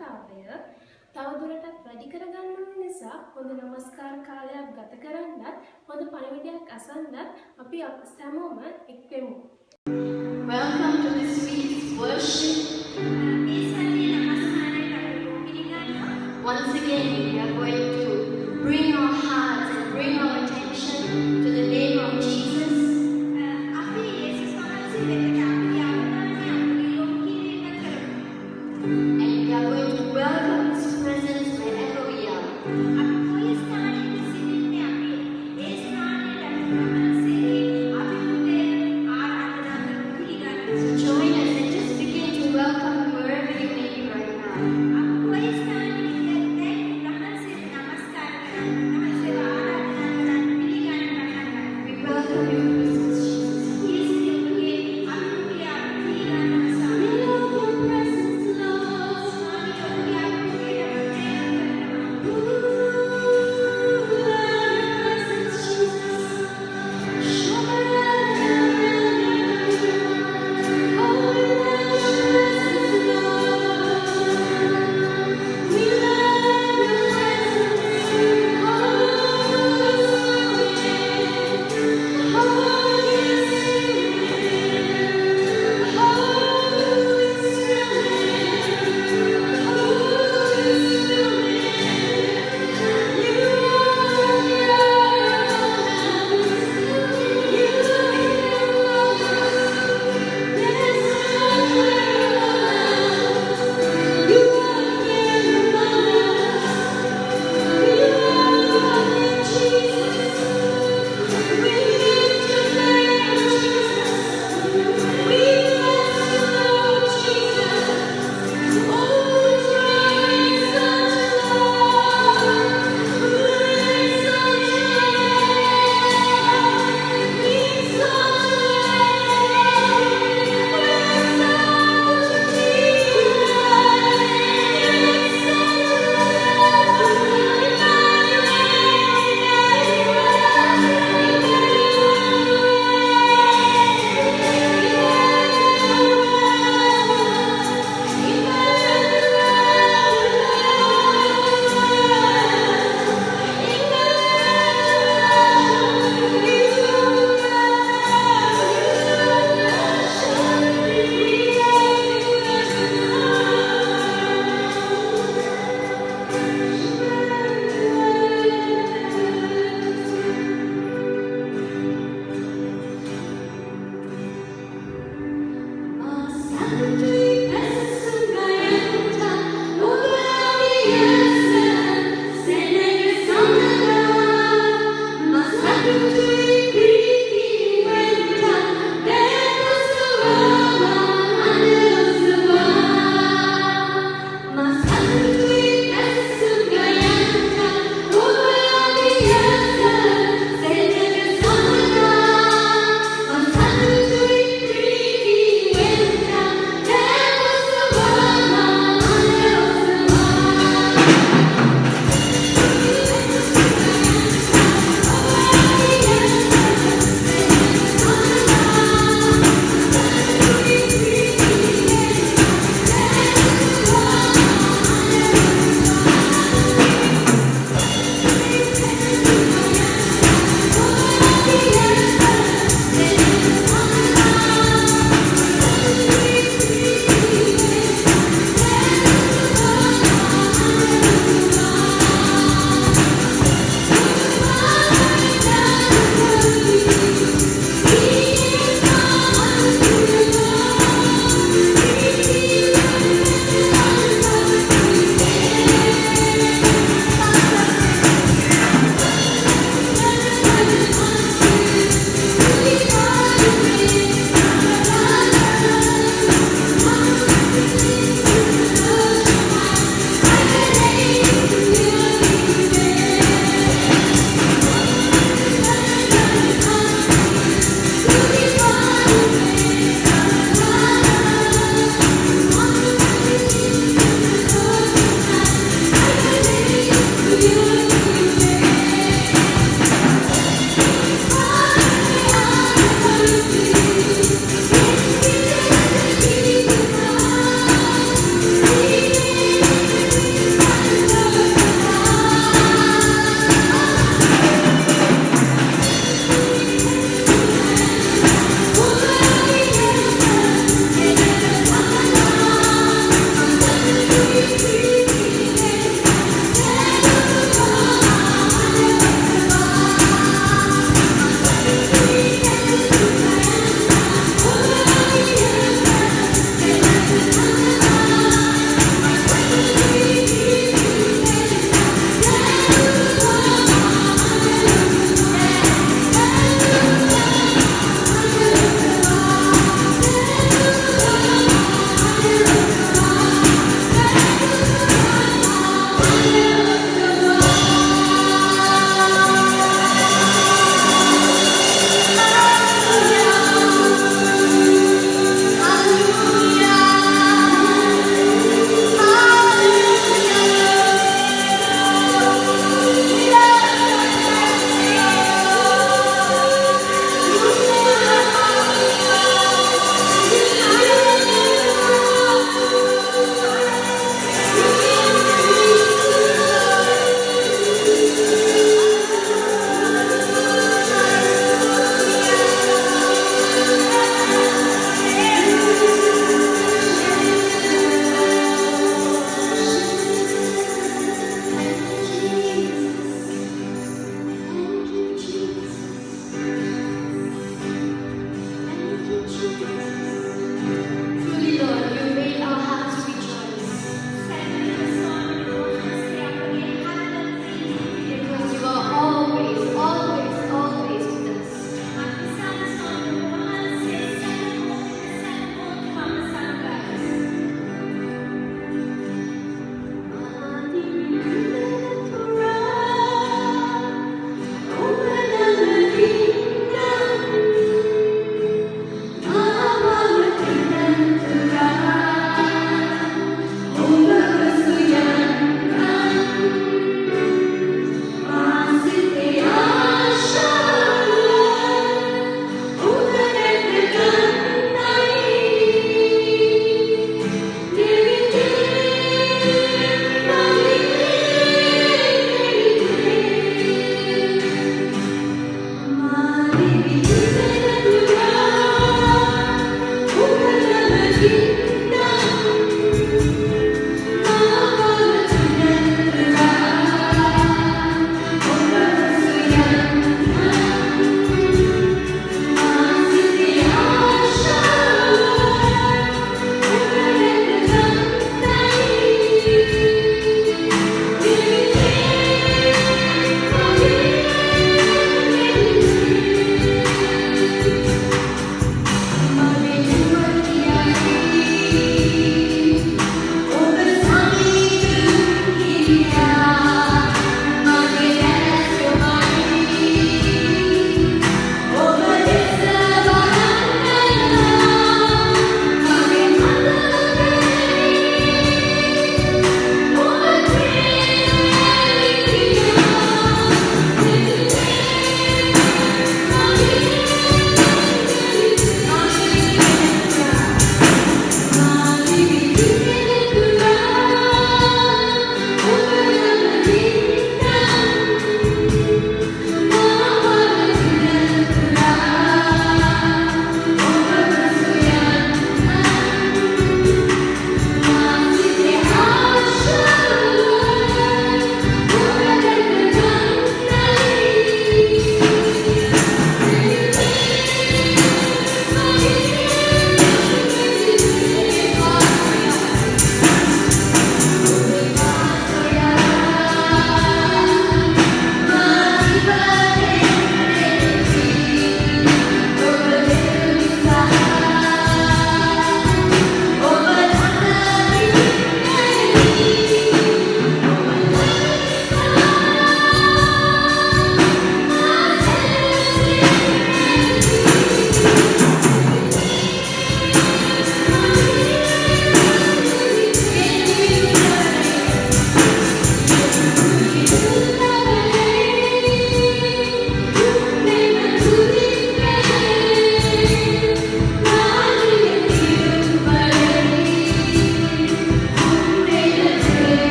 සාර්ථකතාවය තවදුරටත් වැඩි කරගන්න ඕන නිසා හොඳ නමස්කාර කාලයක් ගත කරන්නත් හොඳ පණිවිඩයක් අසන්නත් අපි සැමෝම එක්වෙමු. Welcome to this week's worship. Once again, we are going to bring our hearts and bring our attention to the name of Jesus. And we are going to welcome His presence wherever we are. So join us and just begin to welcome wherever you may be right now.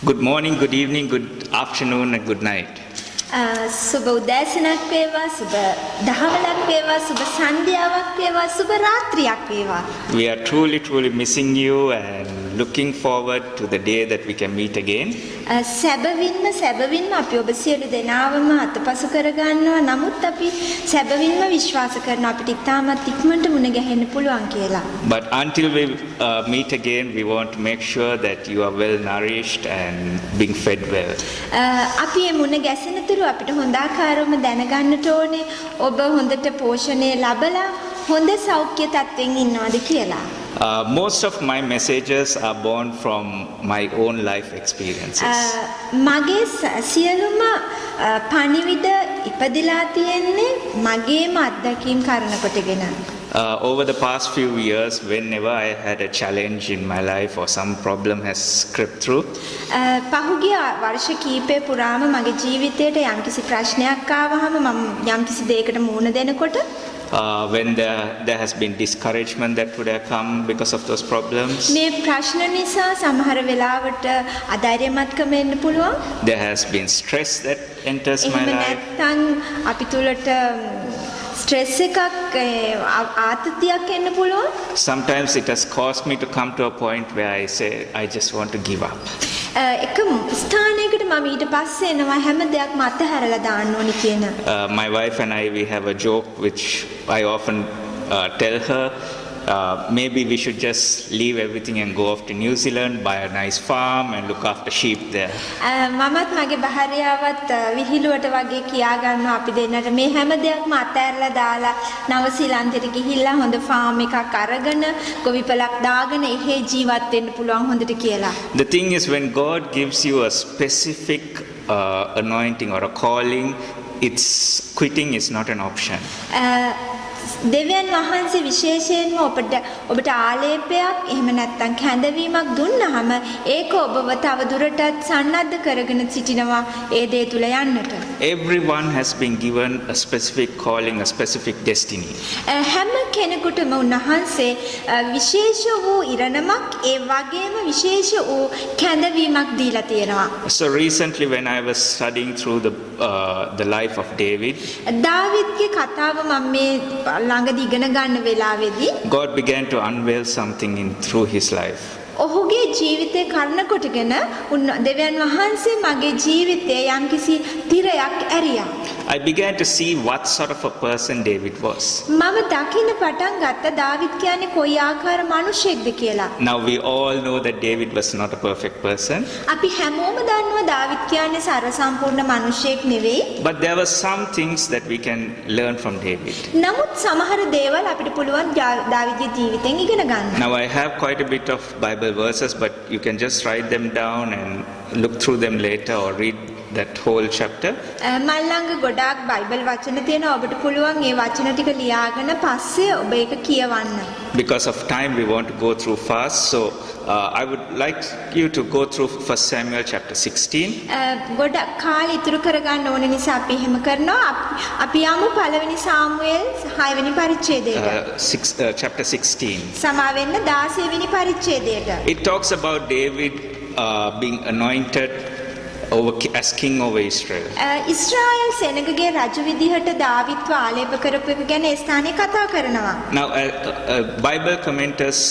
Good morning, good evening, good afternoon, and good night. සුබ උදෑසනක් වේවා, සුබ දහවලක් වේවා, සුබ සන්ධ්‍යාවක් වේවා, සුබ රාත්‍රියක් වේවා. We are truly missing you and looking forward to the day that we can meet again. සැබවින්ම අපි ඔබ සියලු දෙනාවම අතපසු කරගන්නවා. නමුත් අපි සැබවින්ම විශ්වාස කරනවා අපිට ඉතාමත් ඉක්මනට මුණ ගැහෙන්න පුළුවන් කියලා. But until we meet again, we want to make sure that you are well nourished and being fed well. අපි මේ මුණ ගැසෙනතුරු අපිට හොඳ ආකාරවම දැනගන්නට ඕනේ ඔබ හොඳට පෝෂණය ලැබලා හොඳ සෞඛ්‍ය තත්ත්වෙන් ඉන්නවද කියලා. Most of my messages are born from my own life experiences. මගේ සියලුම පණිවිඩ ඉපදිලා තියෙන්නේ මගේම අත්දැකීම් කරන කොටගෙන. Over the past few years, whenever I had a challenge in my life or some problem has crept through, පහුගිය වර්ෂ කීපය පුරාම මගේ ජීවිතයට යම්කිසි ප්‍රශ්නයක් ආවහම මම යම්කිසි දෙයකට මුහුණ දෙනකොට when there has been discouragement that would have come because of those problems, මේ ප්‍රශ්න නිසා සමහර වෙලාවට අධෛර්යමත්කම එන්න පුළුවන්. there has been stress that enters my එහෙම life. නැත්නම් අපි තුලට ස්ට්‍රෙස් එකක් ආතතියක් එන්න පුළුවන්. Sometimes it has caused me to come to a point where I say, I just want to give up. එක ස්ථානයකට මම ඊට පස්සේ එනවා හැම දෙයක්ම අතහැරලා දාන්න ඕනි කියන. My wife and I, we have a joke which I often tell her, maybe we should just leave everything and go off to New Zealand, buy a nice farm and look after sheep there. මමත් මගේ භාර්යාවත් විහිළුවට වගේ කියා ගන්නවා අපි දෙන්නට මේ හැම දෙයක්ම අතහැරලා දාලා නවසීලන්තයට ගිහිල්ලා හොඳ ෆාම් එකක් අරගෙන ගොවිපලක් දාගෙන එහෙ ජීවත් වෙන්න පුළුවන් හොඳට කියලා. The thing is, when God gives you a specific anointing or a calling, it's quitting is not an option. දෙවියන් වහන්සේ විශේෂයෙන්ම ඔබට ආලේපයක් එහෙම නැත්නම් කැඳවීමක් දුන්නාම ඒක ඔබව තව දුරටත් සන්නද්ධ කරගෙන සිටිනවා ඒ දේ තුල යන්නට. Everyone has been given a specific calling, a specific destiny. හැම කෙනෙකුටම උන්වහන්සේ විශේෂ වූ ඉරණමක් ඒ වගේම විශේෂ වූ කැඳවීමක් දීලා තියෙනවා. So recently when I was studying through the life of David, දාවිද්ගේ කතාව මම මේ ළඟදී ඉගෙන ගන්න වෙලාවේදී God began to unveil something through his life. ඔහුගේ ජීවිතේ කරන කොටගෙන දෙවියන් වහන්සේ මගේ ජීවිතේ යම්කිසි තිරයක් ඇරියා. I began to see what sort of a person David was. මම දකින්න පටන් ගත්ත දාවිද් කියන්නේ කොයි ආකාර මිනිසෙක්ද කියලා. Now we all know that David was not a perfect person. අපි හැමෝම දන්නවා දාවිද් කියන්නේ සර්ව සම්පූර්ණ මිනිසෙක් නෙවෙයි. But there were some things that we can learn from David. නමුත් සමහර දේවල් අපිට පුළුවන් දාවිද්ගේ ජීවිතෙන් ඉගෙන ගන්න. Now I have quite a bit of Bible verses, but you can just write them down and look through them later or read that whole chapter. මල්ලංග ගොඩාක් Bible වචන තියෙනවා ඔබට පුළුවන් ඒ වචන ටික ලියාගෙන පස්සේ ඔබ ඒක කියවන්න. Because of time we want to go through fast, so I would like you to go through 1 Samuel chapter 16. ගොඩක් කාලෙ ඉතුරු කරගන්න ඕන නිසා අපි එහෙම කරනවා. අපි යමු පළවෙනි සාමුවෙල් 6 වෙනි පරිච්ඡේදයට. Chapter 16. සමා වෙන්න 16 වෙනි පරිච්ඡේදයට. It talks about David being anointed as king over Israel. ඉස්රායල් සෙනගගේ රජු විදිහට දාවිත්ව ආලේප කරපු එක ගැන ඒ ස්ථානයේ කතා කරනවා. Now Bible commenters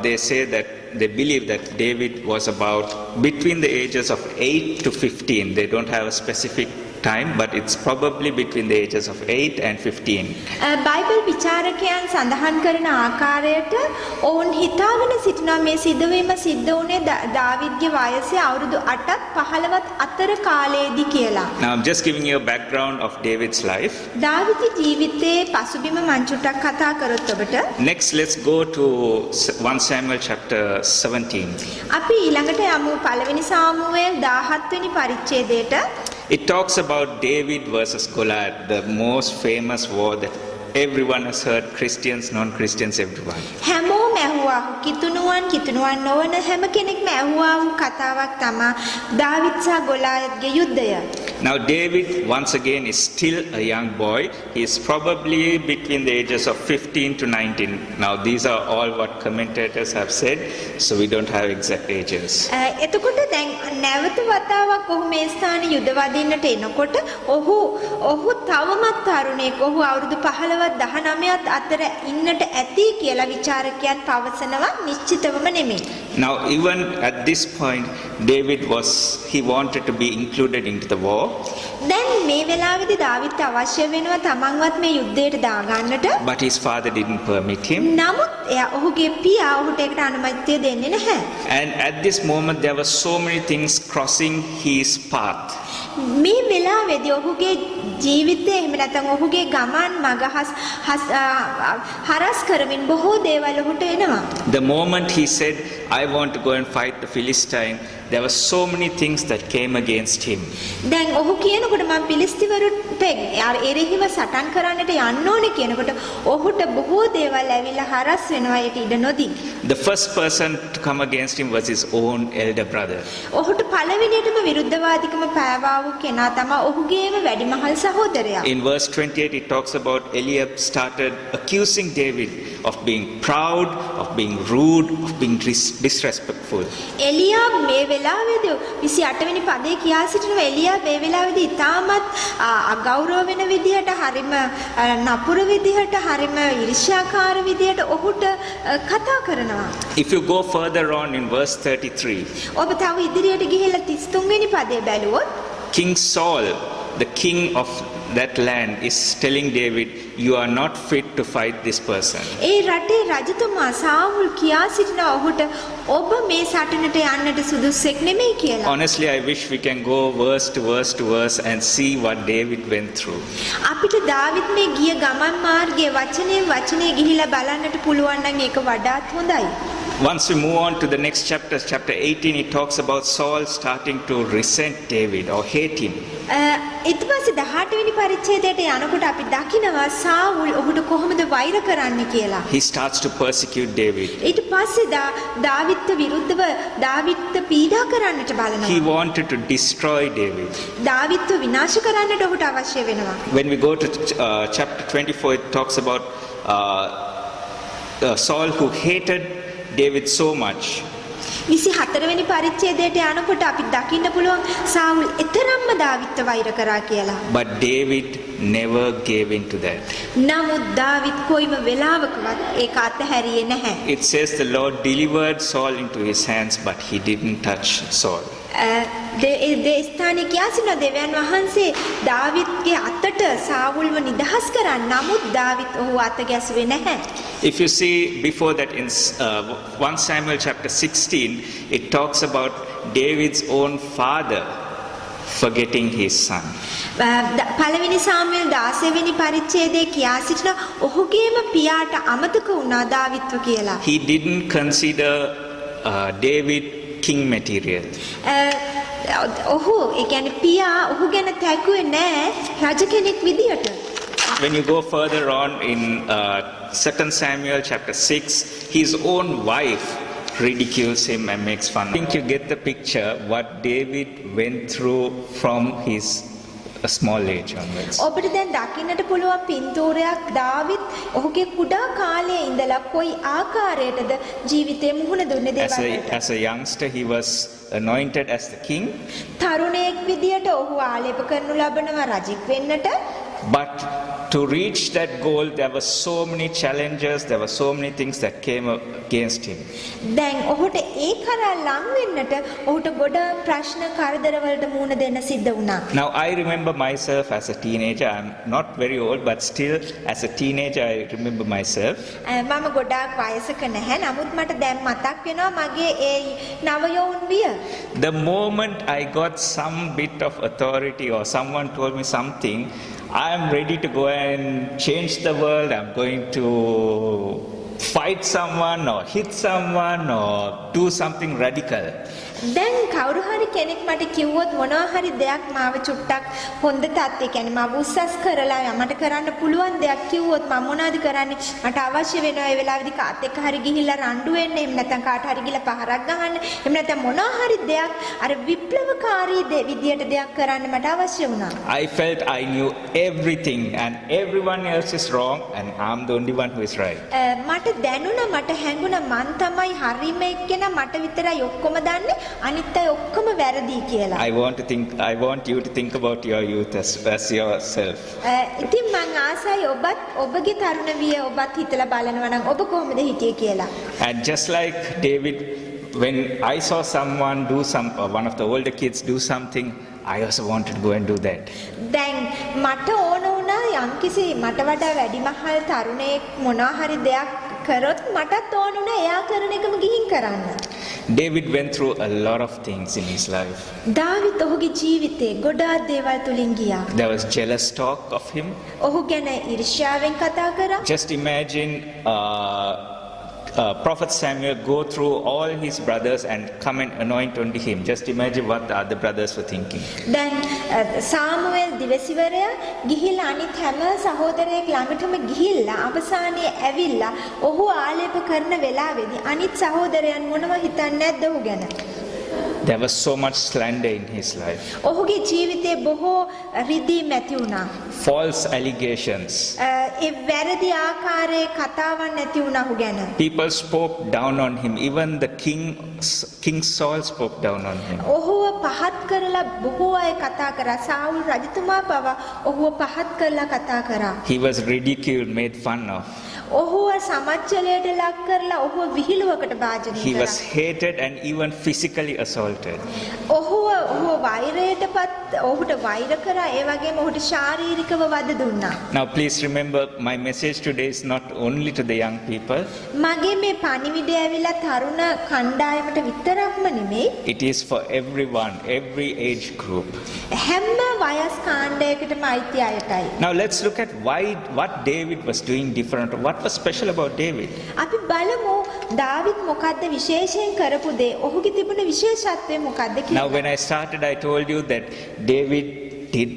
they say that they believe that David was about between the ages of 8 to 15. They don't have a specific time, but it's probably between the ages of 8 and 15. Bible විචාරකයන් සඳහන් කරන ආකාරයට ඔවුන් හිතාගෙන සිටිනවා මේ සිදුවීම සිද්ධ වුණේ දාවිද්ගේ වයස අවුරුදු 8ත් 15ත් අතර කාලයේදී කියලා. Now I'm just giving you a background of David's life. දාවිද්ගේ ජීවිතයේ පසුබිම මං චුට්ටක් කතා කරොත් ඔබට. Next, let's go to 1 Samuel chapter 17. අපි ඊළඟට යමු පළවෙනි සාමුවේල් 17 වෙනි පරිච්ඡේදයට. It talks about David versus Goliath, the most famous war that everyone has heard, Christians, non-Christians, everyone. හැමෝම ඇහුවා කිතුණුවන් නොවන හැම කෙනෙක්ම ඇහුවා වූ කතාවක් තමයි දාවිද් සහ ගොලායත්ගේ යුද්ධය. Now David once again is still a young boy. He is probably between the ages of 15 to 19. Now these are all what commentators have said, so we don't have exact ages. එතකොට දැන් නැවත වතාවක් ඔහු මේ ස්ථානයේ යුද වදින්නට එනකොට ඔහු තවමත් තරුණයෙක්. ඔහු අවුරුදු 15ත් 19ත් අතර ඉන්නට ඇති කියලා විචාරකයන් පවසනවා නිශ්චිතවම නෙමෙයි. Now, even at this point, David he wanted to be included into the war. දැන් මේ වෙලාවේදී දාවිත් අවශ්‍ය වෙනවා තමන්වත් මේ යුද්ධයට දාගන්නට. But his father didn't permit him. නමුත් ඔහුගේ පියා ඔහුට ඒකට අනුමැතිය දෙන්නේ නැහැ. And at this moment, there were so many things crossing his path. මේ වෙලාවේදී ඔහුගේ ජීවිතේ එහෙම නැත්නම් ඔහුගේ ගමන් මඟ හරස් කරමින් බොහෝ දේවල් ඔහුට එනවා. The moment he said, I want to go and fight the Philistine, there were so many things that came against him. දැන් ඔහු කියනකොට මම පිලිස්තිවරුන්ට එරෙහිව සටන් කරන්නට යන්න ඕනේ කියනකොට ඔහුට බොහෝ දේවල් ඇවිල්ලා හරස් වෙනවා ඒට ඉඩ නොදී. The first person to come against him was his own elder brother. ඔහුට පළවෙනියටම විරුද්ධවාදීකම පෑවා වූ කෙනා තමයි ඔහුගේම වැඩිමහල් සහෝදරයා. In verse 28, it talks about Eliab started accusing David of being proud, of being rude, of being disrespectful. එලියාබ් මේ වෙලාවේදී 28 වෙනි පදේ කියා සිටිනවා එලියාබ් මේ වෙලාවේදී ඉතාමත් අගෞරව වෙන විදිහට හරිම නපුර විදිහට හරිම ඊර්ෂ්‍යාකාර විදිහට ඔහුට කතා කරනවා. If you go further on in verse 33, ඔබ තව ඉදිරියට ගිහිල්ලා 33 වෙනි පදේ බැලුවොත් King Saul, the king of that land, is telling David, you are not fit to fight this person. ඒ රටේ රජතුමා සාමුල් කියා සිටින ඔහුට ඔබ මේ සටනට යන්නට සුදුසෙක් නෙමෙයි කියලා. Honestly, I wish we can go verse to verse to verse and see what David went through. අපිට දාවිත් මේ ගිය ගමන් මාර්ගයේ වචනේ ගිහිලා බලන්නට පුළුවන් නම් ඒක වඩාත් හොඳයි. Once we move on to the next chapter, chapter 18, it talks about Saul starting to resent David or hate him. ඊට පස්සේ 18 වෙනි පරිච්ඡේදයට යනකොට අපි දකිනවා සාවුල් ඔහුට කොහොමද වෛර කරන්න කියලා. He starts to persecute David. ඊට පස්සේ දාවිත්ට විරුද්ධව දාවිත්ට පීඩා කරන්නට බලනවා. He wanted to destroy David. දාවිත්ව විනාශ කරන්නට ඔහුට අවශ්‍ය වෙනවා. When we go to chapter 24, it talks about Saul who hated David so much. 24 වෙනි පරිච්ඡේදයට යනකොට අපි දකින්න පුළුවන් සාවුල් එතරම්ම දාවිත්ව වෛර කරා කියලා. But David never gave in to that. නමුත් දාවිත් කොයිම වෙලාවකවත් ඒක අතහැරියේ නැහැ. It says the Lord delivered Saul into his hands, but he didn't touch Saul. ඒ ස්ථානයේ කියා සිටින දෙවියන් වහන්සේ දාවිත්ගේ අතට සාවුල්ව නිදහස් කරා. නමුත් දාවිත් ඔහු අත ගැසුවේ නැහැ. If you see before that in 1 Samuel chapter 16, it talks about David's own father forgetting his son. පළවෙනි සාමුවෙල් 16 වෙනි පරිච්ඡේදයේ කියා සිටින ඔහුගේම පියාට අමතක වුණා දාවිත්ව කියලා. He didn't consider David king material. ඔහු ඒ කියන්නේ පියා ඔහු ගැන තැකුවේ නැහැ රජ කෙනෙක් විදියට. When you go further on in 2 Samuel chapter 6, his own wife ridicules him and makes fun. I think you get the picture what David went through from his small age onwards. ඔබට දැන් දකින්නට පුළුවන් පින්තූරයක් දාවිත් ඔහුගේ කුඩා කාලයේ ඉඳලා කොයි ආකාරයටද ජීවිතේ මුහුණ දුන්නේ දේවල්. As a youngster, he was anointed as the king. තරුණයෙක් විදියට ඔහු ආලේප කරනු ලබනවා රජෙක් වෙන්නට. But to reach that goal, there were so many challenges, there were so many things that came against him. දැන් ඔහුට ඒ කරා ලං වෙන්නට ඔහුට ගොඩාක් ප්‍රශ්න කරදර වලට මුහුණ දෙන්න සිද්ධ වුණා. Now I remember myself as a teenager. I'm not very old, but still as a teenager I remember myself. මම ගොඩාක් වයසක නැහැ. නමුත් මට දැන් මතක් වෙනවා මගේ ඒ නව යෞවන විය. The moment I got some bit of authority or someone told me something, I am ready to go and change the world. I'm going to fight someone or hit someone or do something radical. දැන් කවුරු හරි කෙනෙක් මට කිව්වොත් මොනවා හරි දෙයක් මාව චුට්ටක් හොඳ තත්ත්වය කියන්නේ මාව උස්සස් කරලා මට කරන්න පුළුවන් දෙයක් කිව්වොත් මම මොනවද කරන්නේ මට අවශ්‍ය වෙනවා ඒ වෙලාවේදී කාත් එක්ක හරි ගිහිල්ලා රණ්ඩු වෙන්න එහෙම නැත්නම් කාට හරි ගිහිල්ලා පහරක් ගහන්න එහෙම නැත්නම් මොනවා හරි දෙයක් අර විප්ලවකාරී විදියට දෙයක් කරන්න මට අවශ්‍ය වුණා. I felt I knew everything and everyone else is wrong and I'm the only one who is right. මට දැනුණා මට හැඟුණා මං තමයි හරිම එක්කෙනා මට විතරයි ඔක්කොම දන්නේ අනිත් අය ඔක්කොම වැරදි කියලා. I want you to think about your youth as yourself. ඉතින් මං ආසයි ඔබගේ තරුණ විය ඔබත් හිතලා බලනවා නම් ඔබ කොහොමද හිටියේ කියලා. And just like David, when I saw someone one of the older kids do something, I also wanted to go and do that. දැන් මට ඕන වුණා යම්කිසි මට වඩා වැඩිමහල් තරුණයෙක් මොනවා හරි දෙයක් කරොත් මටත් ඕන වුණා එයා කරන එකම ගිහින් කරන්න. David went through a lot of things in his life. David ඔහුගේ ජීවිතේ ගොඩාක් දේවල් තුලින් ගියා. There was jealous talk of him. ඔහු ගැන ඊර්ෂ්‍යාවෙන් කතා කරා. Just imagine Prophet Samuel go through all his brothers and come and anoint only him. Just imagine what the other brothers were thinking. දැන් සාමුවෙල් දිවසිවරයා ගිහිල්ලා අනිත් හැම සහෝදරයෙක් ළඟටම ගිහිල්ලා අවසානයේ ඇවිල්ලා ඔහු ආලේප කරන වෙලාවේදී අනිත් සහෝදරයන් මොනව හිතන්නේ නැද්ද ඔහු ගැන? There was so much slander in his life. ඔහුගේ ජීවිතේ බොහෝ රිදීම් ඇති වුණා. False allegations. ඒ වැරදි ආකාරයේ කතාවන් ඇති වුණා ඔහු ගැන. People spoke down on him. Even the King Saul spoke down on him. ඔහුව පහත් කරලා බොහෝ අය කතා කරා. සාවුල් රජතුමා පවා ඔහුව පහත් කරලා කතා කරා. He was ridiculed, made fun of. ඔහුව සමච්චලයට ලක් කරලා ඔහුව විහිළුවකට භාජනය He කරා. was hated and even physically assaulted. ඔහුව වෛරයටපත් ඔහුට වෛර කරා ඒ වගේම ඔහුට ශාරීරිකව වද දුන්නා. Now please remember, my message today is not only to the young people. මගේ මේ පණිවිඩය ඇවිල්ලා තරුණ කණ්ඩායමට විතරක්ම නෙමෙයි. It is for everyone, every age group. හැම වයස් කාණ්ඩයකටම අයිති අයටයි. Now let's look at what David was doing different. What was special about David? අපි බලමු දාවිද් මොකද්ද විශේෂයෙන් කරපු දේ. ඔහුගේ තිබුණ විශේෂත්වය මොකද්ද Now කියලා. when I started, I told you that David did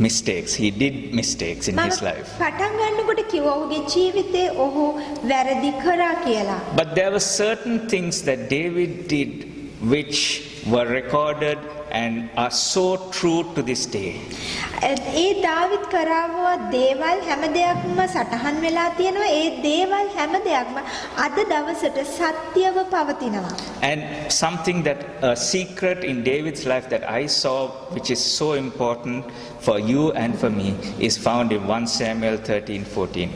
mistakes. He did mistakes in his life. පටන් ගන්නකොට කිව්වා ඔහුගේ ජීවිතේ ඔහු වැරදි කරා කියලා. But there were certain things that David did which were recorded and are so true to this day. ඒ දාවිත් කරාව දේවල් හැම දෙයක්ම සටහන් වෙලා තියෙනවා. ඒ දේවල් හැම දෙයක්ම අද දවසට සත්‍යව පවතිනවා. And something that a secret in David's life that I saw, which is so important for you and for me, is found in 1 Samuel 13:14.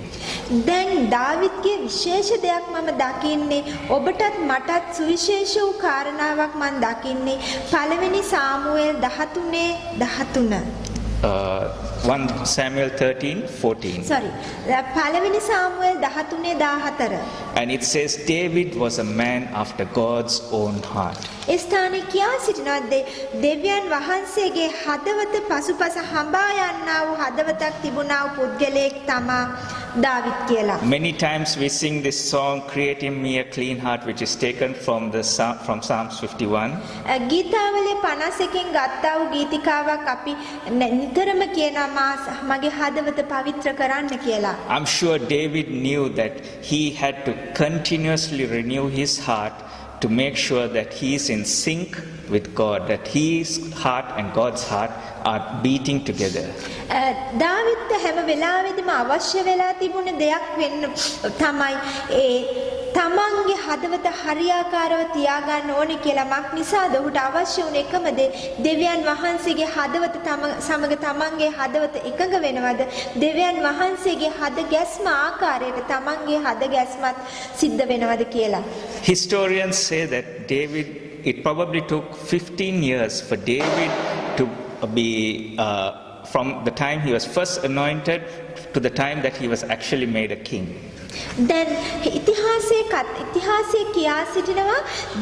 දැන් දාවිත්ගේ විශේෂ දෙයක් මම දකින්නේ ඔබටත් මටත් සුවිශේෂ වූ කාරණාවක් මම දකින්නේ පළවෙනි සාමුවෙල් 13:13. 1 Samuel 13:14. sorry පළවෙනි සාමුවෙල් 13:14. And it says David was a man after God's own heart. ඒ ස්ථානයේ කියා සිටිනවා දෙවියන් වහන්සේගේ හදවත පසුපස හඹා යන්නා වූ හදවතක් තිබුණා වූ පුද්ගලයෙක් තමා දාවිත් කියලා. Many times we sing this song, "Create in me a clean heart," which is taken from Psalms 51. ගීතාවලිය 51කින් ගත්තා වූ ගීතිකාවක් අපි නිතරම කියනවා මගේ හදවත පවිත්‍ර කරන්න කියලා. I'm sure David knew that he had to continuously renew his heart to make sure that he is in sync with God, that his heart and God's heart are beating together. David හැම වෙලාවෙදිම අවශ්‍ය වෙලා තිබුණ දෙයක් වෙන්න තමයි ඒ තමන්ගේ හදවත හරියාකාරව තියාගන්න ඕනේ කියලා. මක් නිසාද ඔහුට අවශ්‍ය වුණ එකම දේ දෙවියන් වහන්සේගේ හදවත සමග තමන්ගේ හදවත එකඟ වෙනවද? දෙවියන් වහන්සේගේ හද ගැස්ම ආකාරයට තමන්ගේ හද ගැස්මත් සිද්ධ වෙනවද කියලා. Historians say that it probably took 15 years for David to be from the time he was first anointed to the time that he was actually made a king. දැන් ඉතිහාසයේ කියා සිටිනවා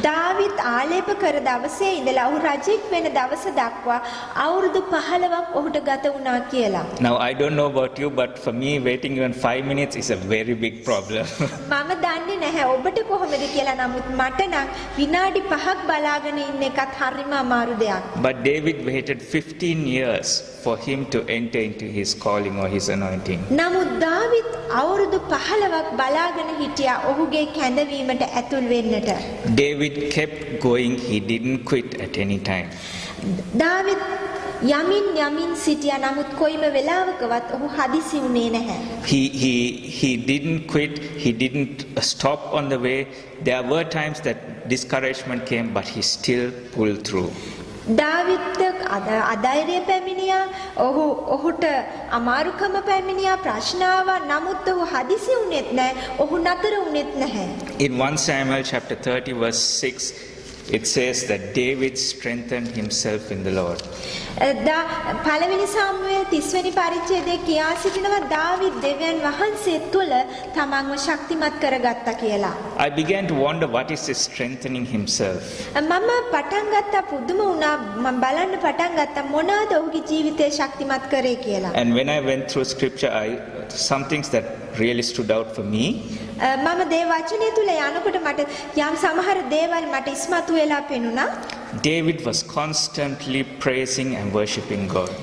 දාවිත් ආලේප කර දවසේ ඉඳලා ඔහු රජෙක් වෙන දවස දක්වා අවුරුදු 15ක් ඔහුට ගත වුණා කියලා. Now I don't know about you, but for me waiting even 5 minutes is a very big problem. මම දන්නේ නැහැ ඔබට කොහොමද කියලා. නමුත් මට නම් විනාඩි 5ක් බලාගෙන ඉන්න එකත් හරිම අමාරු දෙයක්. But David waited 15 years for him to enter into his calling or his anointing. නමුත් දාවිත් අවුරුදු 15ක් බලාගෙන හිටියා ඔහුගේ කැඳවීමට ඇතුල් වෙන්නට. David kept going. He didn't quit at any time. David යමින් සිටියා නමුත් කොයිම වෙලාවකවත් ඔහු හදිසි වුණේ නැහැ. He didn't quit, he didn't stop on the way. There were times that discouragement came, but he still pulled through. David අධෛර්යය පැමිණියා ඔහුට අමාරුකම පැමිණියා ප්‍රශ්නාව නමුත් ඔහු හදිසි වුණෙත් නැහැ ඔහු නතර වුණෙත් නැහැ. In 1 Samuel chapter 30 verse 6, it says that David strengthened himself in the Lord. පළවෙනි සාමුවේල් 30 වෙනි පරිච්ඡේදයේ කියා සිටිනවා දාවිත් දෙවියන් වහන්සේ තුල තමන්ව ශක්තිමත් කරගත්තා කියලා. I began to wonder what is this strengthening himself. මම පටන් ගත්තා පුදුම වුණා මම බලන්න පටන් ගත්තා මොනවාද ඔහුගේ ජීවිතේ ශක්තිමත් කරේ කියලා. And when I went through scripture, some things that really stood out for me. මම දේව වචනය තුල යනකොට මට යම් සමහර දේවල් මට ඉස්මතු වෙලා පෙනුණා. David was constantly praising and worshiping God.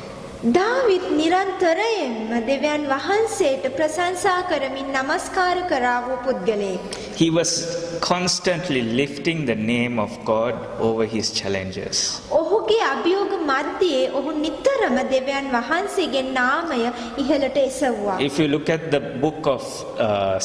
David නිරන්තරයෙන්ම දෙවියන් වහන්සේට ප්‍රශංසා කරමින් නමස්කාර කරා වූ පුද්ගලයෙක්. He was constantly lifting the name of God over his challenges. ඔහුගේ අභියෝග මැද්දේ ඔහු නිතරම දෙවියන් වහන්සේගේ නාමය ඉහළට එසවුවා. If you look at the book of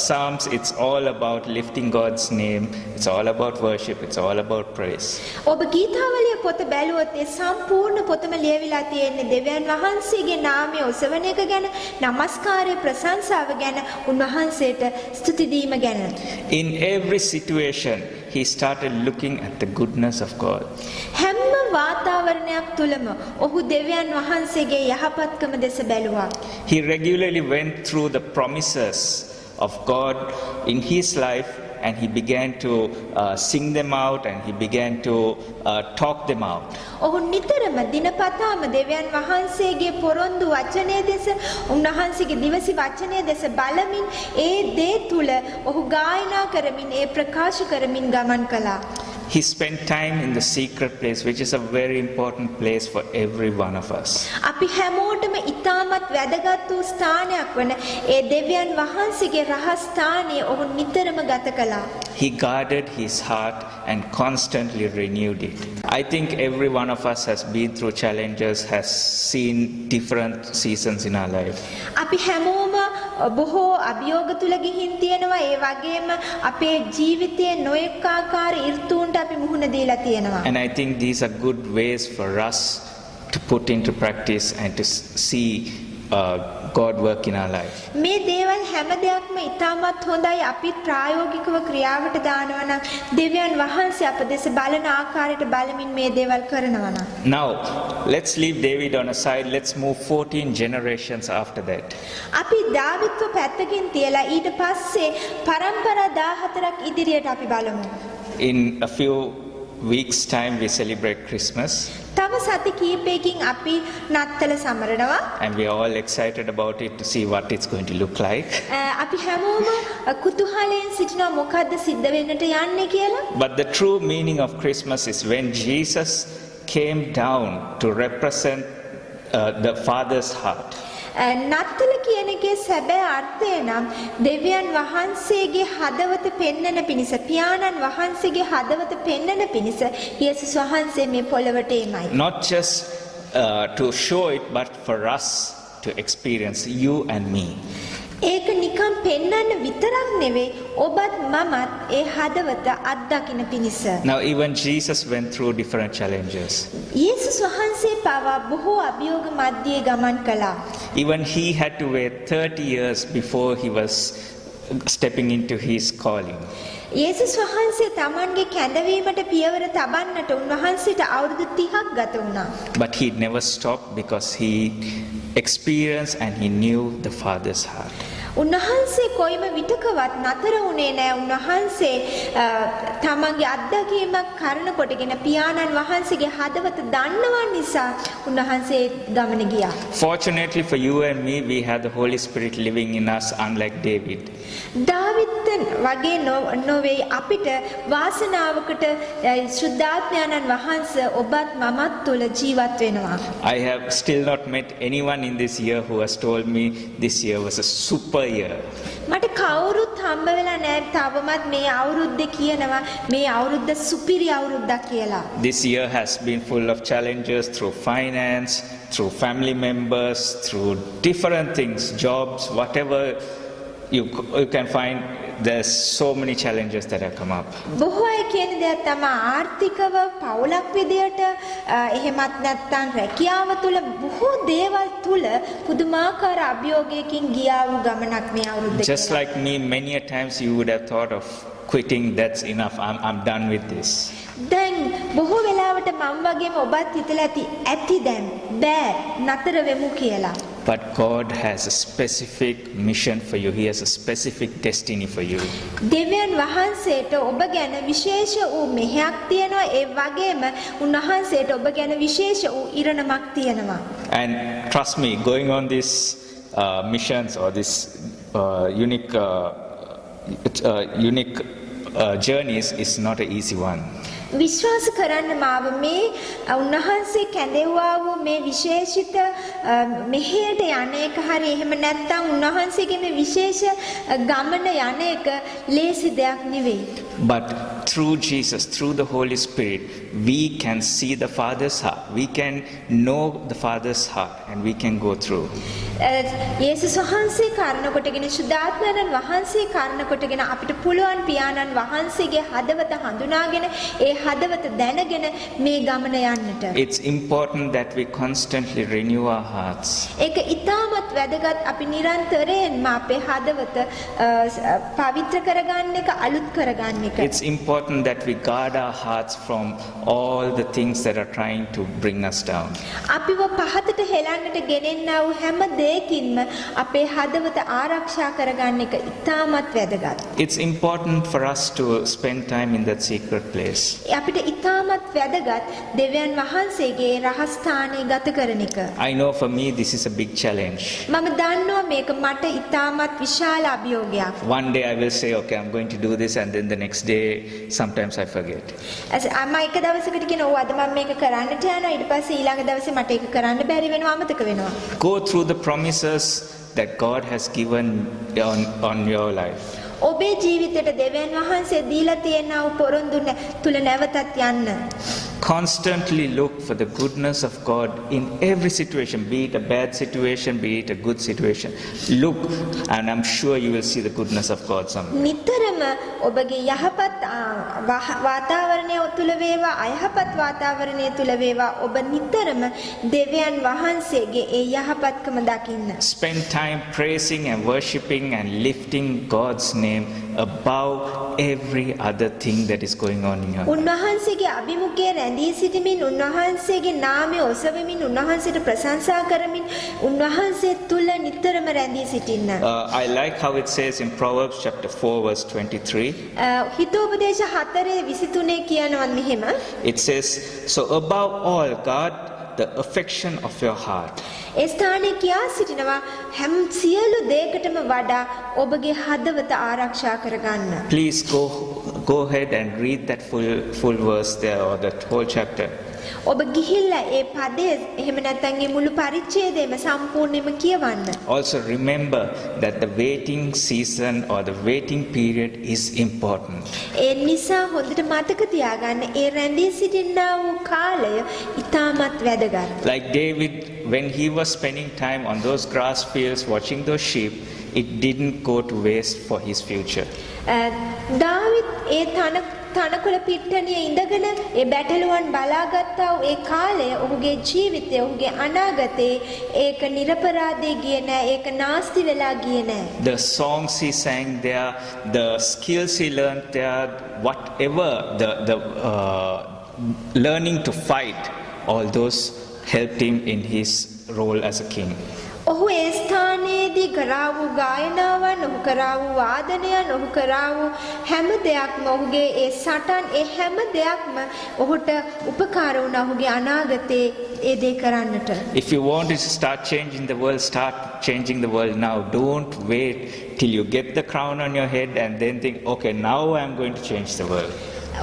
Psalms, it's all about lifting God's name. It's all about worship. It's all about praise. ඔබ ගීතාවලිය පොත බැලුවොත් ඒ සම්පූර්ණ පොතම ලියවිලා තියෙන්නේ දෙවියන් වහන්සේගේ නාමය ඔසවන එක ගැන, නමස්කාරය ප්‍රශංසාව ගැන, උන්වහන්සේට ස්තුති දීම ගැන. In every situation, he started looking at the goodness of God. හැම වාතාවරණයක් තුලම ඔහු දෙවියන් වහන්සේගේ යහපත්කම දෙස බැලුවා. He regularly went through the promises of God in his life, and he began to sing them out, and he began to talk them out. ඔහු නිතරම දිනපතාම දෙවියන් වහන්සේගේ පොරොන්දු වචනය දෙස උන්වහන්සේගේ දිවසි වචනය දෙස බලමින් ඒ දේ තුල ඔහු ගායනා කරමින් ඒ ප්‍රකාශ කරමින් ගමන් කළා. He spent time in the secret place, which is a very important place for every one of us. අපි හැමෝටම ඉතාමත් වැදගත් වූ ස්ථානයක් වන ඒ දෙවියන් වහන්සේගේ රහස් ස්ථානයේ ඔහු නිතරම ගත කළා. He guarded his heart and constantly renewed it. I think every one of us has been through challenges, has seen different seasons in our life. අපි හැමෝම බොහෝ අභියෝග තුල ගිහින් තියෙනවා. ඒ වගේම අපේ ජීවිතයේ නොඑක ආකාර ඍතුන්ට අපි මුහුණ දීලා තියෙනවා. And I think these are good ways for us to put into practice and to see God work in our life. මේ දේවල් හැම දෙයක්ම ඉතාමත් හොඳයි අපි ප්‍රායෝගිකව ක්‍රියාවට දානවා නම් දෙවියන් වහන්සේ අප දෙස බලන ආකාරයට බලමින් මේ දේවල් කරනවා නම්. Now, let's leave David on a side. Let's move 14 generations after that. අපි දාවිත්ව පැත්තකින් තියලා ඊට පස්සේ පරම්පරා 14ක් ඉදිරියට අපි බලමු. In a few weeks' time, we celebrate Christmas. තව සති කීපයකින් අපි නත්තල සමරනවා. And we are all excited about it to see what it's going to look like. අපි හැමෝම කුතුහලයෙන් සිටිනවා මොකද්ද සිද්ධ වෙන්නට යන්නේ කියලා. But the true meaning of Christmas is when Jesus came down to represent the Father's heart. නත්තල කියන එකේ සැබෑ අර්ථය නම් දෙවියන් වහන්සේගේ හදවත පෙන්වන පිණිස පියාණන් වහන්සේගේ හදවත පෙන්වන පිණිස යේසුස් වහන්සේ මේ පොළවට එමයි. Not just to show it, but for us to experience, you and me. ඒක නිකම් පෙන්වන්න විතරක් නෙවෙයි ඔබත් මමත් ඒ හදවත අත්දකින්න පිණිස. Now even Jesus went through different challenges. යේසුස් වහන්සේ පවා බොහෝ අභියෝග මැද්දේ ගමන් කළා. Even he had to wait 30 years before he was stepping into his calling. යේසුස් වහන්සේ තමන්ගේ කැඳවීමට පියවර තබන්නට උන්වහන්සේට අවුරුදු 30ක් ගත වුණා. But he never stopped because he experienced and he knew the Father's heart. උන්වහන්සේ කොයිම විටකවත් නතර වුණේ නැහැ. උන්වහන්සේ තමන්ගේ අත්දැකීමක් කරන කොටගෙන පියාණන් වහන්සේගේ හදවත දන්නවා නිසා උන්වහන්සේ ගමන ගියා. Fortunately for you and me, we have the Holy Spirit living in us, unlike David. David වගේ නොවේ අපිට වාසනාවකට ශුද්ධාත්මයන්න් වහන්සේ ඔබත් මමත් තුල ජීවත් වෙනවා. I have still not met anyone in this year who has told me this year was a super year. මට කවුරුත් හම්බ වෙලා නැහැ තවමත් මේ අවුරුද්දේ කියනවා මේ අවුරුද්ද සුපිරි අවුරුද්දක් කියලා. This year has been full of challenges through finance, through family members, through different things, jobs, whatever you can find. There's so many challenges that have come up. බොහෝ අය කියන දෙයක් තමයි ආර්ථිකව පවුලක් විදියට එහෙමත් නැත්නම් රැකියාව තුල බොහෝ දේවල් තුල පුදුමාකාර අභියෝගයකින් ගියා වූ ගමනක් මේ අවුරුද්ද. Just like me, many a times you would have thought of quitting. That's enough. I'm done with this. දැන් බොහෝ වෙලාවට මම වගේම ඔබත් හිතලා ඇති දැන් බෑ නතර වෙමු කියලා. But God has a specific mission for you. He has a specific destiny for you. දෙවියන් වහන්සේට ඔබ ගැන විශේෂ වූ මෙහෙයක් තියෙනවා. ඒ වගේම උන්වහන්සේට ඔබ ගැන විශේෂ වූ ඉරණමක් තියෙනවා. And trust me, going on these missions or this unique journeys is not an easy one. විශ්වාස කරන්න මාව මේ උන්වහන්සේ කැඳෙව්වා වූ මේ විශේෂිත මෙහෙයට යන්නේක හරි එහෙම නැත්නම් උන්වහන්සේගේ මේ විශේෂ ගමන යන්නේක ලේසි දෙයක් නෙවෙයි. But through Jesus, through the Holy Spirit, we can see the Father's heart. We can know the Father's heart and we can go through. යේසුස් වහන්සේ කාරණ කොටගෙන සුද්ධාත්මයන් වහන්සේ කාරණ කොටගෙන අපිට පුළුවන් පියාණන් වහන්සේගේ හදවත හඳුනාගෙන ඒ හදවත දැනගෙන මේ ගමන යන්නට. It's important that we constantly renew our hearts. ඒක ඉතාමත් වැදගත් අපි නිරන්තරයෙන්ම අපේ හදවත පවිත්‍ර කරගන්න එක අලුත් කරගන්න එක. It's important that we guard our hearts from all the things that are trying to bring us down. අපිව පහතට හෙලන්නට ගෙනෙන්නා වූ හැම දෙයකින්ම අපේ හදවත ආරක්ෂා කරගන්න එක ඉතාමත් වැදගත්. It's important for us to spend time in that secret place. අපිට ඉතාමත් වැදගත් දෙවියන් වහන්සේගේ රහස්ථානයේ ගත කරන එක. I know for me this is a big challenge. මම දන්නවා මේක මට ඉතාමත් විශාල අභියෝගයක්. One day I will say, okay, I'm going to do this, and then the next day sometimes I forget. මම එක දවසකට කියනවා අද මම මේක කරන්නට යනවා ඊට පස්සේ ඊළඟ දවසේ මට ඒක කරන්න බැරි වෙනවා අමතක වෙනවා. Go through the promises that God has given on your life. ඔබේ ජීවිතයට දෙවියන් වහන්සේ දීලා තියෙනා වූ පොරොන්දු තුල නැවතත් යන්න. Constantly look for the goodness of God in every situation, be it a bad situation, be it a good situation. Look, and I'm sure you will see the goodness of God somewhere. නිතරම ඔබගේ යහපත් වාතාවරණය තුල වේවා අයහපත් වාතාවරණය තුල වේවා ඔබ නිතරම දෙවියන් වහන්සේගේ ඒ යහපත්කම දකින්න. Spend time praising and worshiping and lifting God's name above every other thing that is going on in your life. උන්වහන්සේගේ අභිමුඛයේ රැඳී සිටමින් උන්වහන්සේගේ නාමය ඔසවමින් උන්වහන්සේට ප්‍රශංසා කරමින් උන්වහන්සේ තුල නිතරම රැඳී සිටින්න. I like how it says in Proverbs chapter 4 verse 23. හිතෝපදේශ 4:23 කියනවා මෙහෙම. It says, so above all guard the affection of your heart. ඒ ස්ථානයේ කියා සිටිනවා හැම සියලු දෙයකටම වඩා ඔබගේ හදවත ආරක්ෂා කරගන්න. Please go ahead and read that full verse there, or that whole chapter. ඔබ ගිහිල්ලා ඒ පදේ එහෙම නැත්නම් ඒ මුළු පරිච්ඡේදයම සම්පූර්ණයෙන්ම කියවන්න. Also remember that the waiting season or the waiting period is important. ඒ නිසා හොඳට මතක තියාගන්න ඒ රැඳී සිටිනා වූ කාලය ඉතාමත් වැදගත්. Like David, when he was spending time on those grass fields watching those sheep, it didn't go to waste for his future. David ඒ තනකොළ පිට්ටනියේ ඉඳගෙන ඒ බැටළුවන් බලාගත්තා වූ ඒ කාලය ඔහුගේ ජීවිතය ඔහුගේ අනාගතේ ඒක නිර්පරාදී ගියේ නෑ ඒක නාස්ති වෙලා ගියේ නෑ. The songs he sang there, the skills he learned there, whatever the learning to fight, all those helped him in his role as a king. ඔහු ඒ ස්ථානයේදී කරා වූ ගායනාවන් ඔහු කරා වූ වාදනයන් ඔහු කරා වූ හැම දෙයක්ම ඔහුගේ ඒ සටන් ඒ හැම දෙයක්ම ඔහුට උපකාර වුණා ඔහුගේ අනාගතේ ඒ දේ කරන්නට. If you want to start changing the world, start changing the world now. Don't wait till you get the crown on your head and then think, okay, now I'm going to change the world.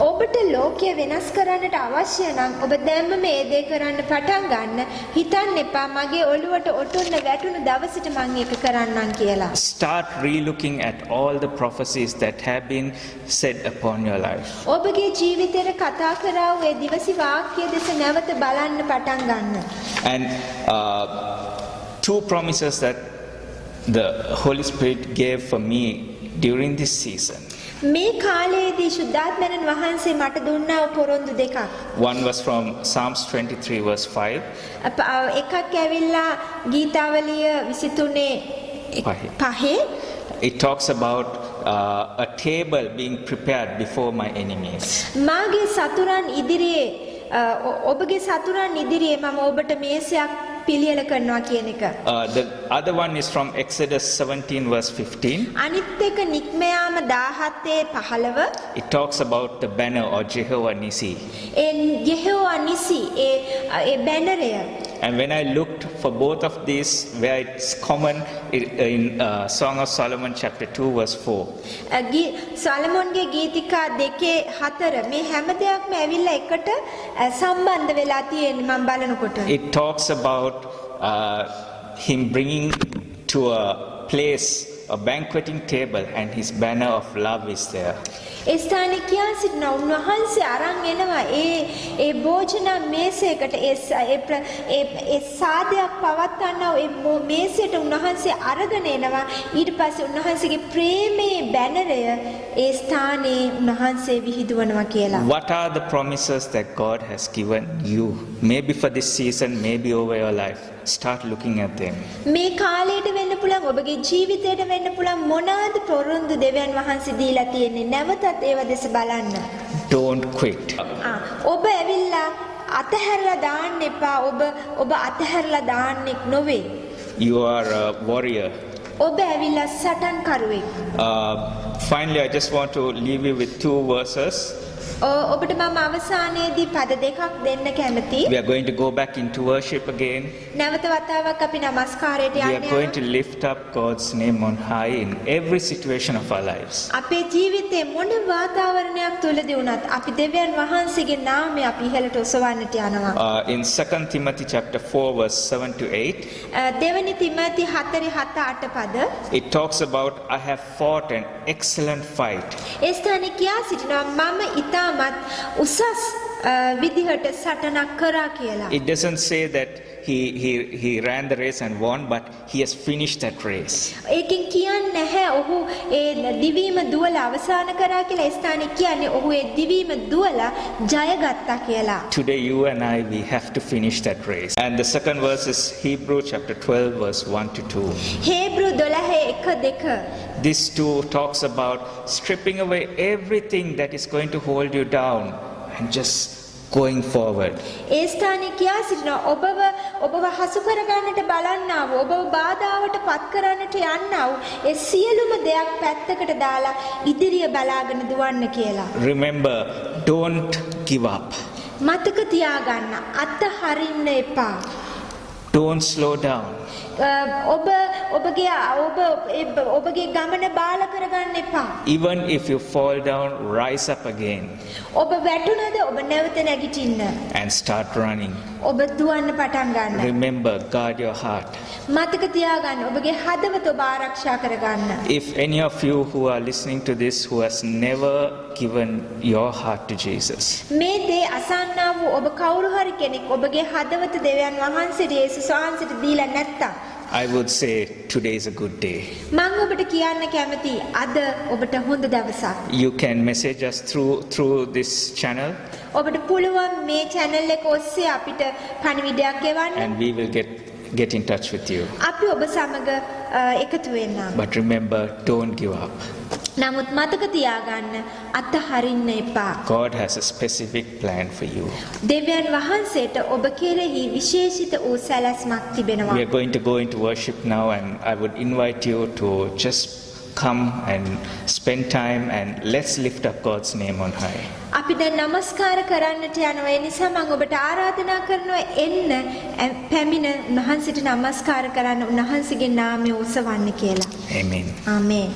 ඔබට ලෝකය වෙනස් කරන්නට අවශ්‍ය නම් ඔබ දැම්ම මේ දේ කරන්න පටන් ගන්න. හිතන්න එපා මගේ ඔළුවට ඔටුන්න වැටුණු දවසට මම ඒක කරන්නම් කියලා. Start relooking at all the prophecies that have been said upon your life. ඔබගේ ජීවිතේට කතා කරා වූ ඒ දිවසි වාක්‍ය දෙස නැවත බලන්න පටන් ගන්න. And two promises that the Holy Spirit gave for me during this season. මේ කාලයේදී ශුද්ධාත්මයන් වහන්සේ මට දුන්නා වූ පොරොන්දු දෙකක්. One was from Psalms 23 verse 5. එකක් ඇවිල්ලා ගීතාවලිය 23 5. It talks about a table being prepared before my enemies. මාගේ සතුරන් ඉදිරියේ ඔබගේ සතුරන් ඉදිරියේ මම ඔබට මේසයක් පිළියෙල කරනවා කියන එක. The other one is from Exodus 17 verse 15. අනිත් එක නික්මයාම 17:15. It talks about the banner or Jehovah Nissi. ඒ යෙහෝවා නිසි ඒ බැනරය. And when I looked for both of these, where it's common in Song of Solomon chapter 2 verse 4. සොලොමෝන්ගේ ගීතිකා 2:4 මේ හැම දෙයක්ම ඇවිල්ලා එකට සම්බන්ධ වෙලා තියෙන්නේ මම බලනකොට. It talks about him bringing to a place a banqueting table and his banner of love is there. ඒ ස්ථානේ කියා සිටින උන්වහන්සේ අරන් එනවා ඒ භෝජන මේසයකට ඒ සාදයක් පවත්වනවා ඒ මේසයට උන්වහන්සේ අරගෙන එනවා ඊට පස්සේ උන්වහන්සේගේ ප්‍රේමයේ බැනරය ඒ ස්ථානේ උන්වහන්සේ විහිදුවනවා කියලා. What are the promises that God has given you? Maybe for this season, maybe over your life. Start looking at them. මේ කාලයට වෙන්න පුළුවන් ඔබගේ ජීවිතයට වෙන්න පුළුවන් මොනවාද පොරොන්දු දෙවියන් වහන්සේ දීලා තියෙන්නේ නැවතත් ඒව දෙස බලන්න. Don't quit. ඔබ ඇවිල්ලා අතහැරලා දාන්න එපා. ඔබ අතහැරලා දාන්නෙක් නොවේ. You are a warrior. ඔබ ඇවිල්ලා සටන්කරුවෙක්. Finally, I just want to leave you with two verses. ඔබට මම අවසානයේදී පද දෙකක් දෙන්න කැමතියි. We are going to go back into worship again. නැවත වතාවක් අපි නමස්කාරයට We are යන්න going to lift up God's name on high in every situation of our lives. අපේ ජීවිතේ මොන වාතාවරණයක් තුලදී වුණත් අපි දෙවියන් වහන්සේගේ නාමය අපි ඉහළට ඔසවන්නට යනවා. In 2 Timothy chapter 4 verse 7 to 8, දෙවනි තිමෝති 4:7-8 පද. it talks about I have fought an excellent fight. ඒ ස්ථානේ කියා සිටිනවා මම ඉතාමත් උසස් විදිහට සටනක් කරා කියලා. It doesn't say that he ran the race and won, but he has finished that race. ඒකෙන් කියන්නේ නැහැ ඔහු ඒ දිවීම දුවලා අවසන් කරා කියලා. ඒ ස්ථානේ කියන්නේ ඔහු ඒ දිවීම දුවලා ජයගත්තා කියලා. Today you and I, we have to finish that race. And the second verse is Hebrew chapter 12 verse 1 to 2. හේබ්‍රු 12:1-2. This too talks about stripping away everything that is going to hold you down and just going forward. ඒ ස්ථානේ කියා සිටිනවා ඔබව හසු කරගන්නට බලන්නා වූ ඔබව බාධාවට පත් කරන්නට යන්නා වූ ඒ සියලුම දෙයක් පැත්තකට දාලා ඉදිරිය බලාගෙන දුවන්න කියලා. Remember, don't give up. මතක තියාගන්න අත්හරින්න එපා. Don't slow down. ඔබගේ ගමන බාල කරගන්න එපා. Even if you fall down, rise up again ඔබ වැටුණද ඔබ නැවත නැගිටින්න. and start running. ඔබ දුවන්න පටන් ගන්න. Remember, guard your heart. මතක තියාගන්න ඔබගේ හදවත ඔබ ආරක්ෂා කරගන්න. If any of you who are listening to this who has never given your heart to Jesus, මේ දේ අසන්නා වූ ඔබ කවුරු හරි කෙනෙක් ඔබගේ හදවත දෙවියන් වහන්සේට යේසුස් වහන්සේට දීලා නැත්තම් I would say today is a good day. මම ඔබට කියන්න කැමතියි අද ඔබට හොඳ දවසක්. You can message us through this channel ඔබට පුළුවන් මේ channel එක ඔස්සේ අපිට පණිවිඩයක් එවන්න. and we will get in touch with you. අපි ඔබ සමග එකතු වෙන්නම්. But remember, don't give up. නමුත් මතක තියාගන්න අත්හරින්න එපා. God has a specific plan for you. දෙවියන් වහන්සේට ඔබ කෙරෙහි විශේෂිත වූ සැලැස්මක් තිබෙනවා. We are going to go into worship now, and I would invite you to just come and spend time and let's lift up God's name on high. අපි දැන් නමස්කාර කරන්නට යනවා. ඒ නිසා මම ඔබට ආරාධනා කරනවා එන්න පැමිණ උන්වහන්සේට නමස්කාර කරන්න උන්වහන්සේගේ නාමය උසවන්න කියලා. Amen. ආමේන්.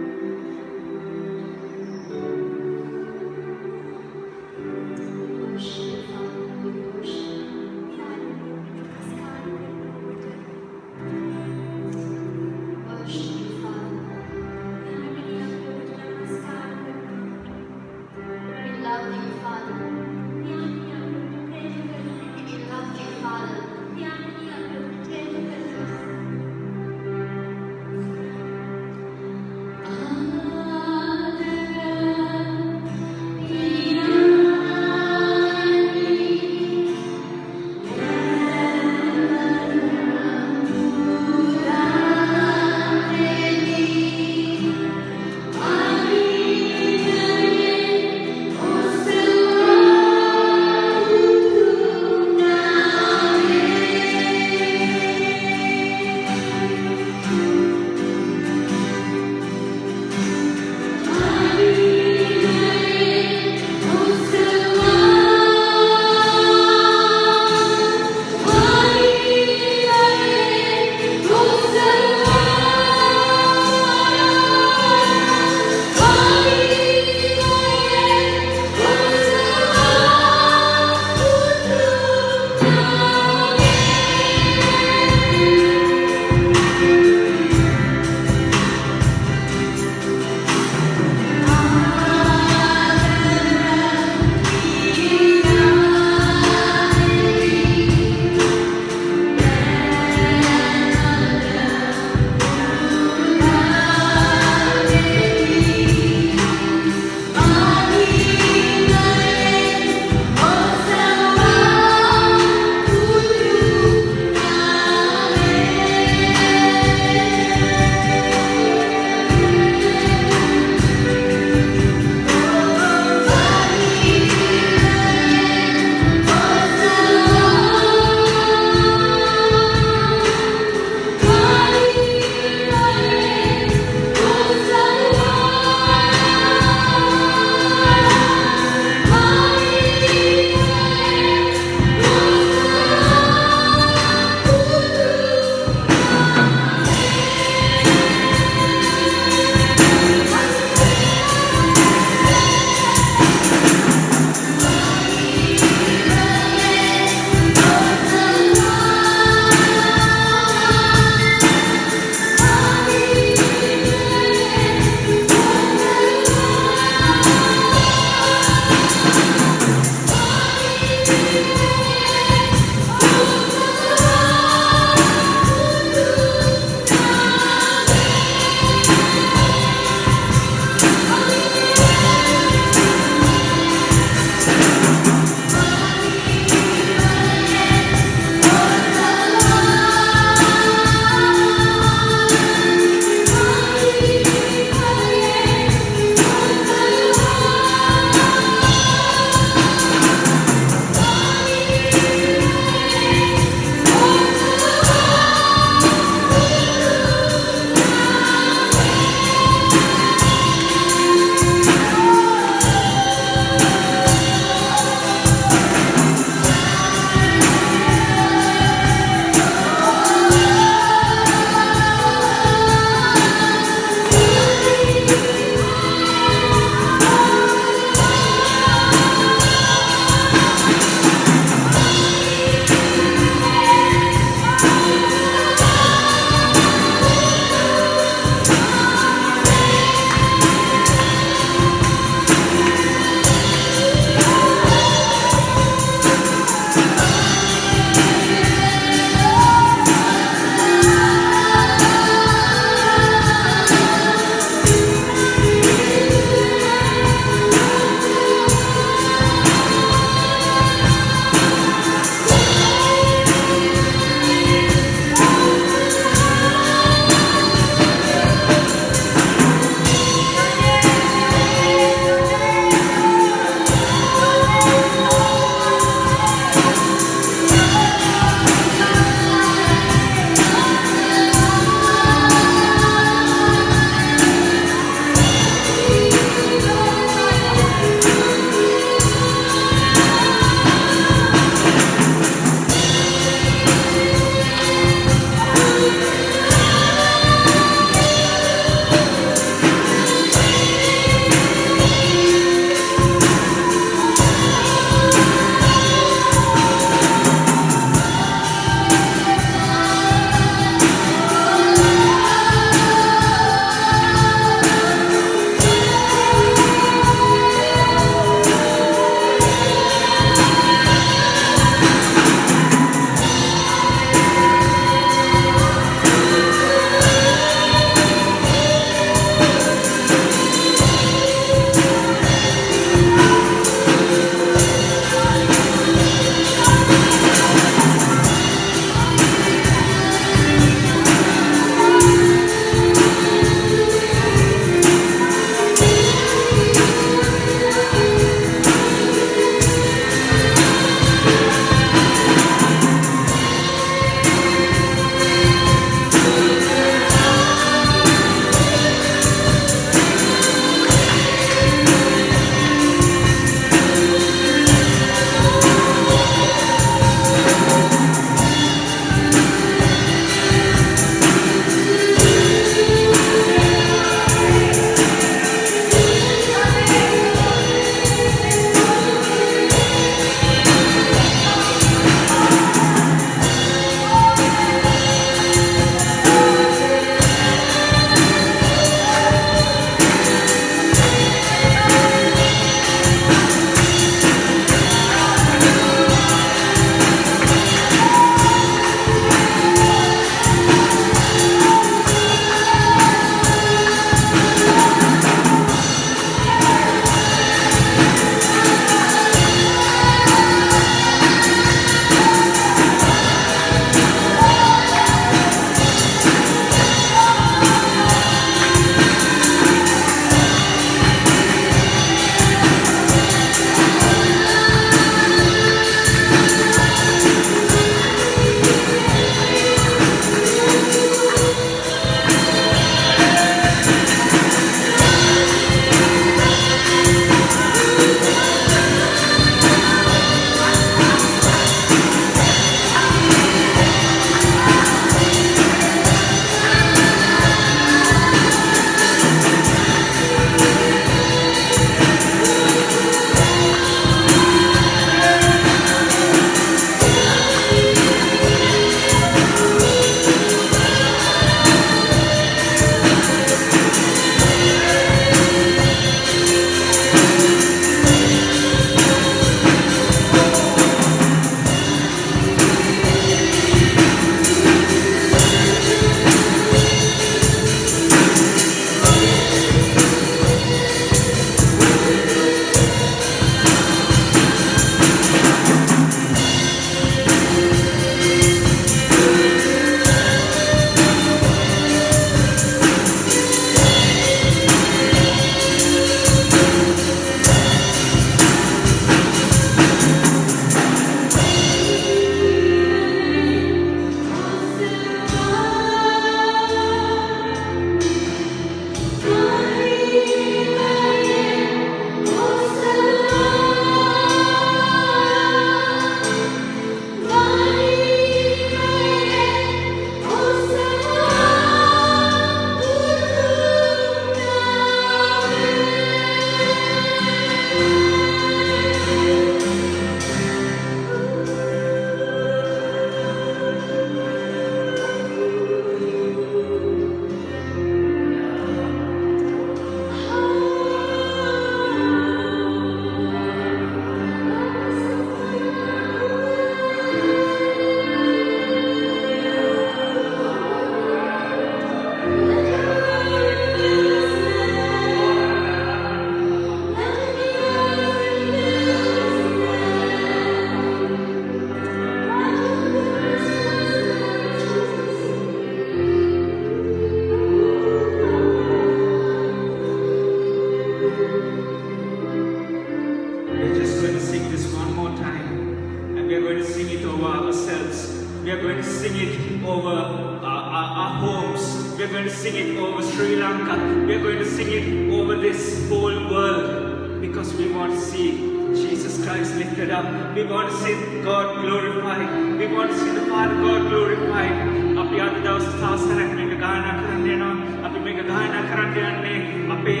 sing it over our homes. We're going to sing it over Sri Lanka. We're going to sing it over this whole world because we want to see Jesus Christ lifted up. We want to see God glorified. We want to see the Father God glorified. අපි අද දවස් තාසරක් මේක ගායනා කරන්න යනවා. අපි මේක ගායනා කරන්න යන්නේ අපේ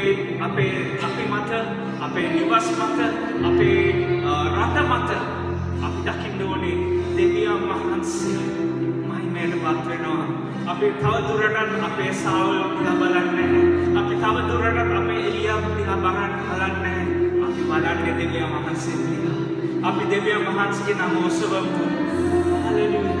මත, අපේ නිවස් මත, අපේ රට මත. අපි දකින්න ඕනේ දෙවියන් වහන්සේ මහිමයටපත් වෙනවා. අපි තවදුරටත් අපේ සාවල් දිහා බලන්නේ නැහැ. අපි තවදුරටත් අපේ එලියා දිහා බලන්නේ නැහැ. අපි බලන්නේ දෙවියන් වහන්සේ දිහා. අපි දෙවියන් වහන්සේගේ නම ඔසවමු. Hallelujah.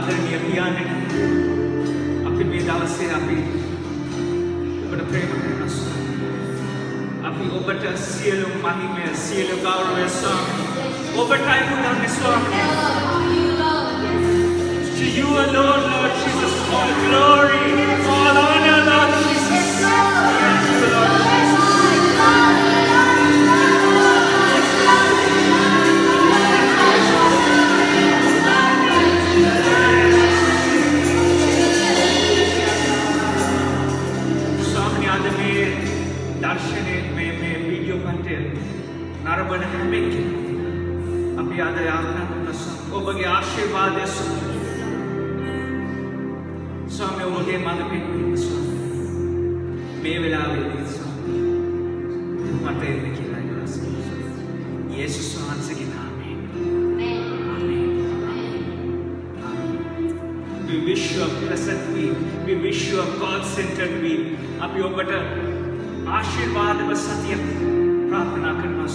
ආදරණීය පියාණනි අපි මේ දවසේ අපි ඔබට ප්‍රේම කරනවා ස්වාමී. අපි ඔබට සියලු මහිමය සියලු ගෞරවය ස්වාමී ඔබටයි පුදන්නේ ස්වාමී. To you alone, Lord Jesus, all glory, all honor, Lord Jesus. Thank you, Lord Jesus. स्वामी आज में दर्शने में वीडियो कंटेंट नरबन हमें के अभी आज यात्रा को बगे आशीर्वाद है स्वामी वो के माल पे स्वामी बेवला वेदी स्वामी मते में की लाइव यीशु स्वामी से की नाम है आमीन आमीन. We wish you a pleasant week. We wish you a God-centered week. अभी वो बटर आशीर्वाद बस सत्य प्रार्थना करना